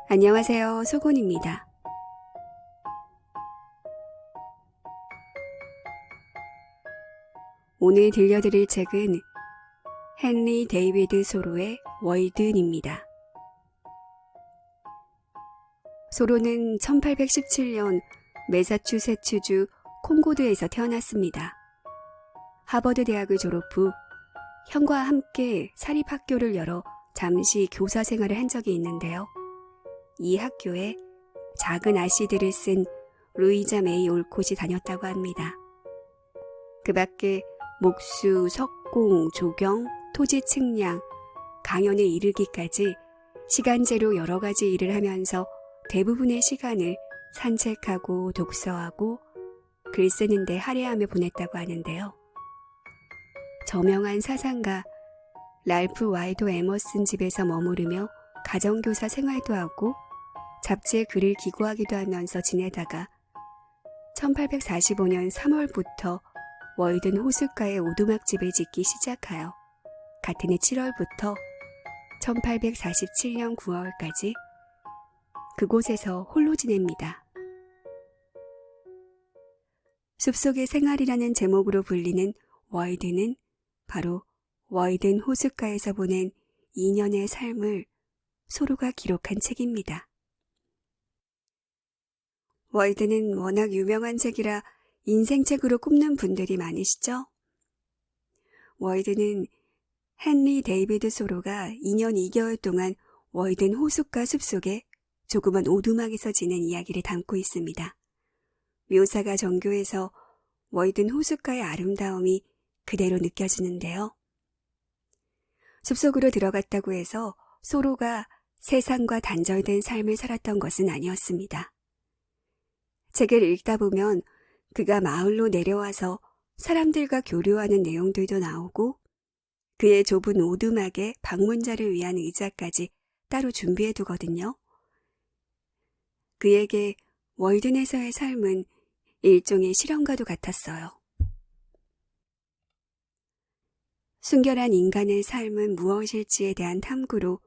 안녕하세요. 소곤입니다. 오늘 들려드릴 책은 헨리 데이비드 소로의 월든입니다. 소로는 1817년 매사추세츠주 콘코드에서 태어났습니다. 하버드 대학을 졸업 후 형과 함께 사립학교를 열어 잠시 교사 생활을 한 적이 있는데요. 이 학교에 작은 아씨들을 쓴 루이자 메이 올콧이 다녔다고 합니다. 그 밖에 목수, 석공, 조경, 토지 측량, 강연에 이르기까지 시간제로 여러 가지 일을 하면서 대부분의 시간을 산책하고 독서하고 글 쓰는데 할애하며 보냈다고 하는데요. 저명한 사상가 랄프 와이도 에머슨 집에서 머무르며 가정교사 생활도 하고 잡지에 글을 기고하기도 하면서 지내다가 1845년 3월부터 월든 호숫가에 오두막집을 짓기 시작하여 같은 해 7월부터 1847년 9월까지 그곳에서 홀로 지냅니다. 숲속의 생활이라는 제목으로 불리는 월든은 바로 월든 호숫가에서 보낸 2년의 삶을 소로가 기록한 책입니다. 월든은 워낙 유명한 책이라 인생책으로 꼽는 분들이 많으시죠? 월든은 헨리 데이비드 소로가 2년 2개월 동안 월든 호숫가 숲속에 조그만 오두막에서 지낸 이야기를 담고 있습니다. 묘사가 정교해서 월든 호숫가의 아름다움이 그대로 느껴지는데요. 숲속으로 들어갔다고 해서 소로가 세상과 단절된 삶을 살았던 것은 아니었습니다. 책을 읽다 보면 그가 마을로 내려와서 사람들과 교류하는 내용들도 나오고 그의 좁은 오두막에 방문자를 위한 의자까지 따로 준비해 두거든요. 그에게 월든에서의 삶은 일종의 실험과도 같았어요. 순결한 인간의 삶은 무엇일지에 대한 탐구로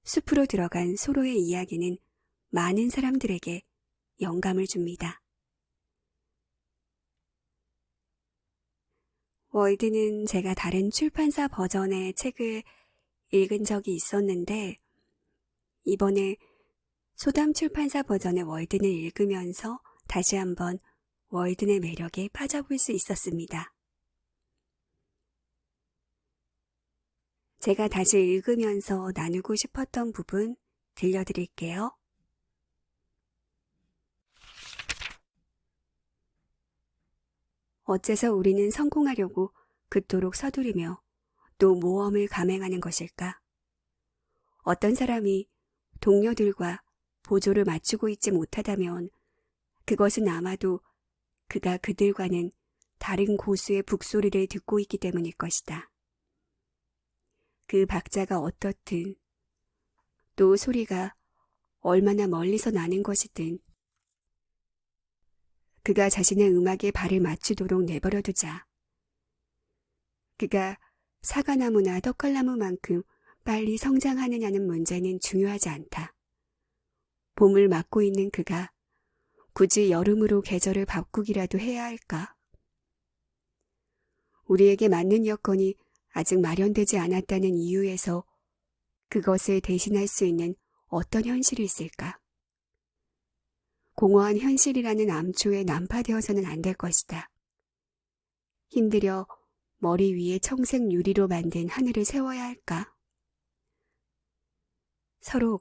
숲으로 들어간 소로의 이야기는 많은 사람들에게 영감을 줍니다. 월든은 제가 다른 출판사 버전의 책을 읽은 적이 있었는데 이번에 소담 출판사 버전의 월든을 읽으면서 다시 한번 월든의 매력에 빠져볼 수 있었습니다. 제가 다시 읽으면서 나누고 싶었던 부분 들려드릴게요. 어째서 우리는 성공하려고 그토록 서두르며 또 모험을 감행하는 것일까? 어떤 사람이 동료들과 보조를 맞추고 있지 못하다면 그것은 아마도 그가 그들과는 다른 고수의 북소리를 듣고 있기 때문일 것이다. 그 박자가 어떻든 또 소리가 얼마나 멀리서 나는 것이든 그가 자신의 음악에 발을 맞추도록 내버려두자. 그가 사과나무나 떡갈나무만큼 빨리 성장하느냐는 문제는 중요하지 않다. 봄을 맞고 있는 그가 굳이 여름으로 계절을 바꾸기라도 해야 할까? 우리에게 맞는 여건이 아직 마련되지 않았다는 이유에서 그것을 대신할 수 있는 어떤 현실이 있을까? 공허한 현실이라는 암초에 난파되어서는 안 될 것이다. 힘들여 머리 위에 청색 유리로 만든 하늘을 세워야 할까? 서로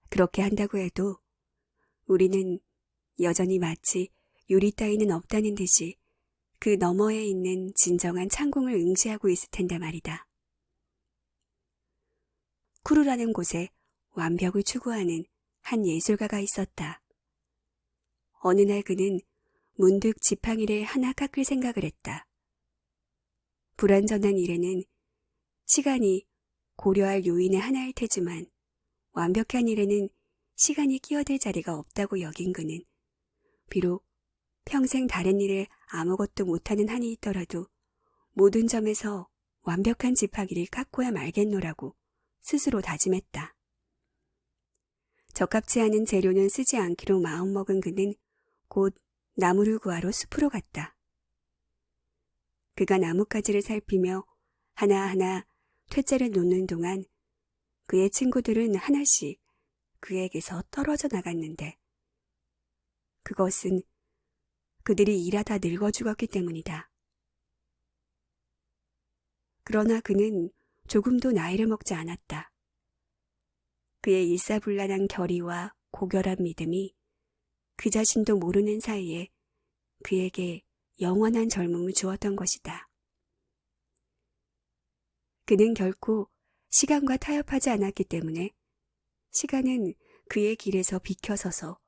그렇게 한다고 해도 우리는 여전히 마치 유리 따위는 없다는 듯이 그 너머에 있는 진정한 창공을 응시하고 있을 텐데 말이다. 쿠르라는 곳에 완벽을 추구하는 한 예술가가 있었다. 어느 날 그는 문득 지팡이를 하나 깎을 생각을 했다. 불완전한 일에는 시간이 고려할 요인의 하나일 테지만 완벽한 일에는 시간이 끼어들 자리가 없다고 여긴 그는 비록 평생 다른 일을 아무것도 못하는 한이 있더라도 모든 점에서 완벽한 지팡이를 깎고야 말겠노라고 스스로 다짐했다. 적합치 않은 재료는 쓰지 않기로 마음먹은 그는 곧 나무를 구하러 숲으로 갔다. 그가 나뭇가지를 살피며 하나하나 퇴짜를 놓는 동안 그의 친구들은 하나씩 그에게서 떨어져 나갔는데 그것은 그들이 일하다 늙어 죽었기 때문이다. 그러나 그는 조금도 나이를 먹지 않았다. 그의 일사불란한 결의와 고결한 믿음이 그 자신도 모르는 사이에 그에게 영원한 젊음을 주었던 것이다. 그는 결코 시간과 타협하지 않았기 때문에 시간은 그의 길에서 비켜서서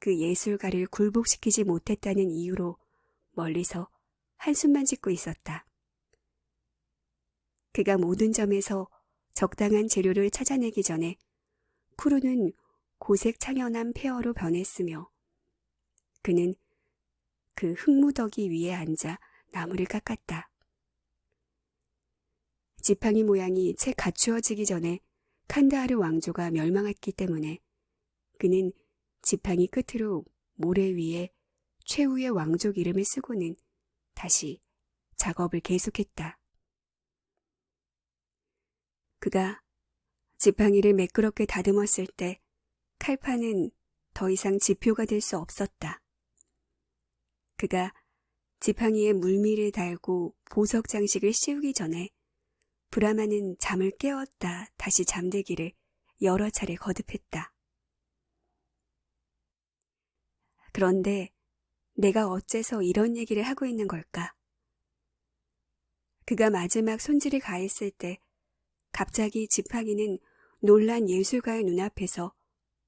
그 예술가를 굴복시키지 못했다는 이유로 멀리서 한숨만 짓고 있었다. 그가 모든 점에서 적당한 재료를 찾아내기 전에 쿠루는 고색 창연한 폐허로 변했으며 그는 그 흙무더기 위에 앉아 나무를 깎았다. 지팡이 모양이 채 갖추어지기 전에 칸다하르 왕조가 멸망했기 때문에 그는 지팡이 끝으로 모래 위에 최후의 왕족 이름을 쓰고는 다시 작업을 계속했다. 그가 지팡이를 매끄럽게 다듬었을 때 칼판은 더 이상 지표가 될 수 없었다. 그가 지팡이에 물미를 달고 보석 장식을 씌우기 전에 브라마는 잠을 깨웠다 다시 잠들기를 여러 차례 거듭했다. 그런데 내가 어째서 이런 얘기를 하고 있는 걸까? 그가 마지막 손질을 가했을 때 갑자기 지팡이는 놀란 예술가의 눈앞에서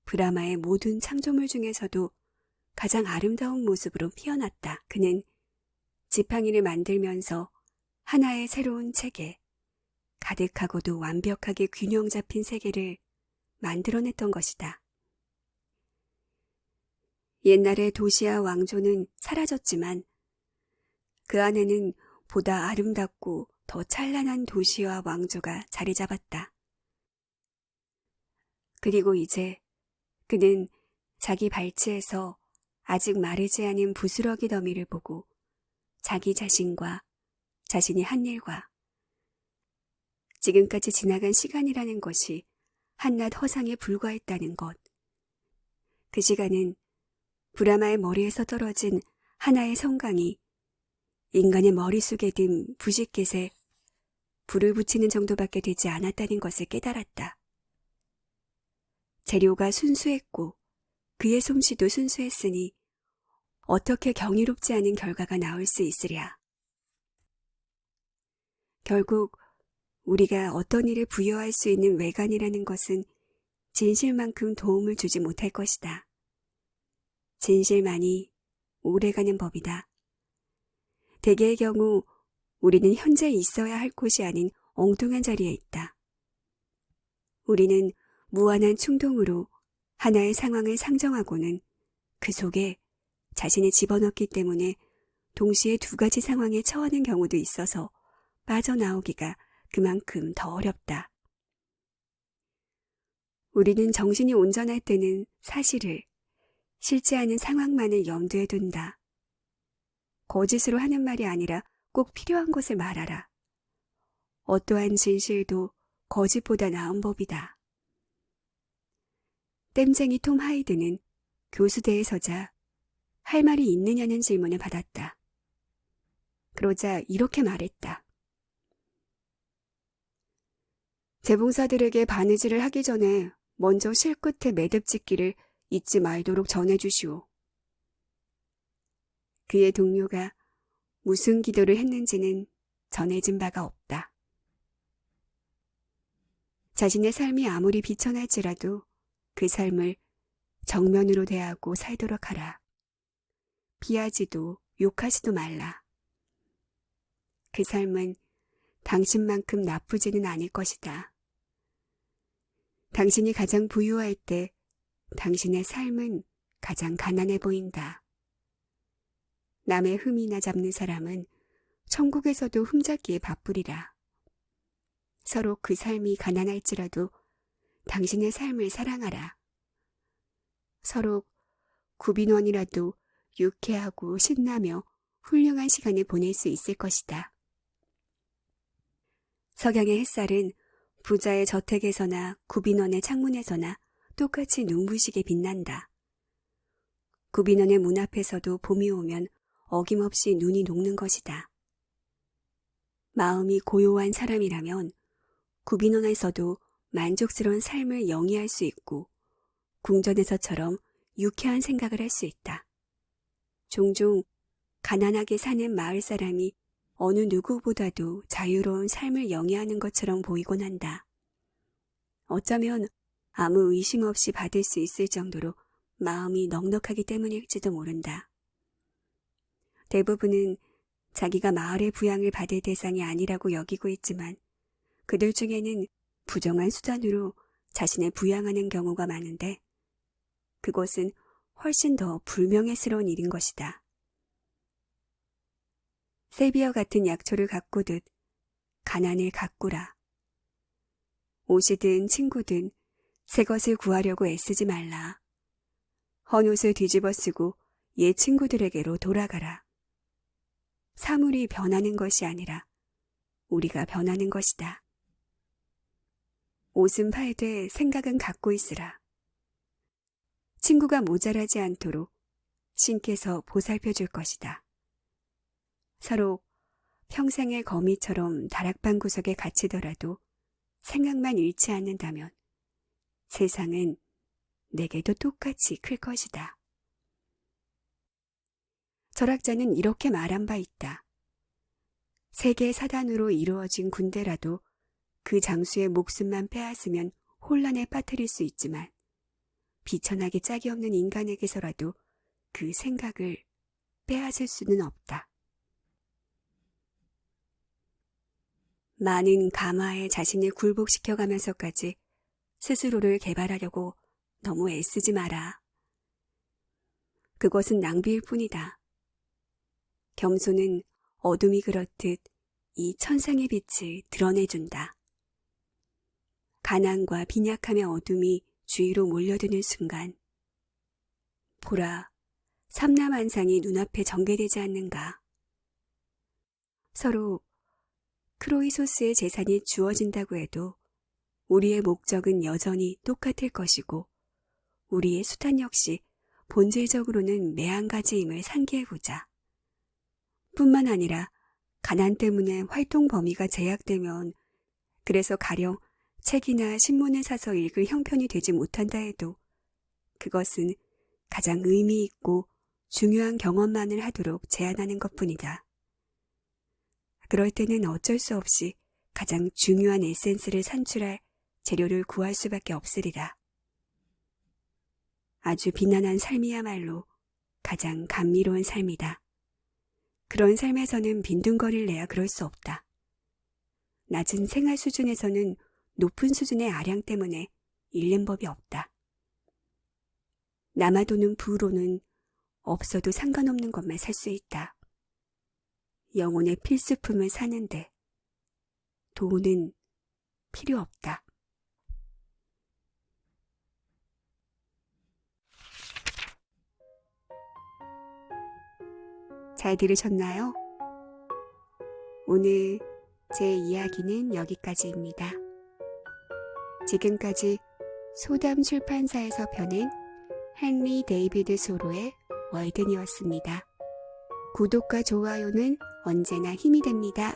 브라마의 모든 창조물 중에서도 가장 아름다운 모습으로 피어났다. 그는 지팡이를 만들면서 하나의 새로운 체계, 가득하고도 완벽하게 균형 잡힌 세계를 만들어냈던 것이다. 옛날의 도시와 왕조는 사라졌지만 그 안에는 보다 아름답고 더 찬란한 도시와 왕조가 자리 잡았다. 그리고 이제 그는 자기 발치에서 아직 마르지 않은 부스러기 더미를 보고 자기 자신과 자신이 한 일과 지금까지 지나간 시간이라는 것이 한낱 허상에 불과했다는 것. 그 시간은 브라마의 머리에서 떨어진 하나의 성강이 인간의 머릿속에 든 부싯깃에 불을 붙이는 정도밖에 되지 않았다는 것을 깨달았다. 재료가 순수했고 그의 솜씨도 순수했으니 어떻게 경이롭지 않은 결과가 나올 수 있으랴. 결국 우리가 어떤 일에 부여할 수 있는 외관이라는 것은 진실만큼 도움을 주지 못할 것이다. 진실만이 오래가는 법이다. 대개의 경우 우리는 현재 있어야 할 곳이 아닌 엉뚱한 자리에 있다. 우리는 무한한 충동으로 하나의 상황을 상정하고는 그 속에 자신을 집어넣기 때문에 동시에 두 가지 상황에 처하는 경우도 있어서 빠져나오기가 그만큼 더 어렵다. 우리는 정신이 온전할 때는 사실을, 실제 않은 상황만을 염두에 둔다. 거짓으로 하는 말이 아니라 꼭 필요한 것을 말하라. 어떠한 진실도 거짓보다 나은 법이다. 땜쟁이 톰 하이드는 교수대에 서자 할 말이 있느냐는 질문을 받았다. 그러자 이렇게 말했다. 재봉사들에게 바느질을 하기 전에 먼저 실끝에 매듭 짓기를 잊지 말도록 전해주시오. 그의 동료가 무슨 기도를 했는지는 전해진 바가 없다. 자신의 삶이 아무리 비천할지라도 그 삶을 정면으로 대하고 살도록 하라. 비하지도 욕하지도 말라. 그 삶은 당신만큼 나쁘지는 않을 것이다. 당신이 가장 부유할 때 당신의 삶은 가장 가난해 보인다. 남의 흠이나 잡는 사람은 천국에서도 흠잡기에 바쁘리라. 서로 그 삶이 가난할지라도 당신의 삶을 사랑하라. 서로 구빈원이라도 유쾌하고 신나며 훌륭한 시간을 보낼 수 있을 것이다. 석양의 햇살은 부자의 저택에서나 구빈원의 창문에서나 똑같이 눈부시게 빛난다. 구빈원의 문 앞에서도 봄이 오면 어김없이 눈이 녹는 것이다. 마음이 고요한 사람이라면 구빈원에서도 만족스러운 삶을 영위할 수 있고 궁전에서처럼 유쾌한 생각을 할 수 있다. 종종 가난하게 사는 마을 사람이 어느 누구보다도 자유로운 삶을 영위하는 것처럼 보이곤 한다. 어쩌면 아무 의심 없이 받을 수 있을 정도로 마음이 넉넉하기 때문일지도 모른다. 대부분은 자기가 마을의 부양을 받을 대상이 아니라고 여기고 있지만 그들 중에는 부정한 수단으로 자신을 부양하는 경우가 많은데 그것은 훨씬 더 불명예스러운 일인 것이다. 세비와 같은 약초를 가꾸듯 가난을 가꾸라. 옷이든 친구든 새 것을 구하려고 애쓰지 말라. 헌 옷을 뒤집어 쓰고 옛 친구들에게로 돌아가라. 사물이 변하는 것이 아니라 우리가 변하는 것이다. 옷은 팔되 생각은 갖고 있으라. 친구가 모자라지 않도록 신께서 보살펴 줄 것이다. 서로 평생의 거미처럼 다락방 구석에 갇히더라도 생각만 잃지 않는다면 세상은 내게도 똑같이 클 것이다. 철학자는 이렇게 말한 바 있다. 세계 사단으로 이루어진 군대라도 그 장수의 목숨만 빼앗으면 혼란에 빠뜨릴 수 있지만 비천하게 짝이 없는 인간에게서라도 그 생각을 빼앗을 수는 없다. 많은 감화에 자신을 굴복시켜가면서까지 스스로를 개발하려고 너무 애쓰지 마라. 그것은 낭비일 뿐이다. 겸손은 어둠이 그렇듯 이 천상의 빛을 드러내준다. 가난과 빈약함의 어둠이 주위로 몰려드는 순간 보라, 삼라만상이 눈앞에 전개되지 않는가. 서로 크로이소스의 재산이 주어진다고 해도 우리의 목적은 여전히 똑같을 것이고 우리의 수단 역시 본질적으로는 매한가지임을 상기해보자. 뿐만 아니라 가난 때문에 활동 범위가 제약되면 그래서 가령 책이나 신문을 사서 읽을 형편이 되지 못한다 해도 그것은 가장 의미 있고 중요한 경험만을 하도록 제안하는 것뿐이다. 그럴 때는 어쩔 수 없이 가장 중요한 에센스를 산출할 재료를 구할 수밖에 없으리라. 아주 비난한 삶이야말로 가장 감미로운 삶이다. 그런 삶에서는 빈둥거릴 내야 그럴 수 없다. 낮은 생활 수준에서는 높은 수준의 아량 때문에 잃는 법이 없다. 남아도는 부로는 없어도 상관없는 것만 살 수 있다. 영혼의 필수품을 사는데 돈은 필요 없다. 잘 들으셨나요? 오늘 제 이야기는 여기까지입니다. 지금까지 소담 출판사에서 펴낸 헨리 데이비드 소로의 월든이었습니다. 구독과 좋아요는 언제나 힘이 됩니다.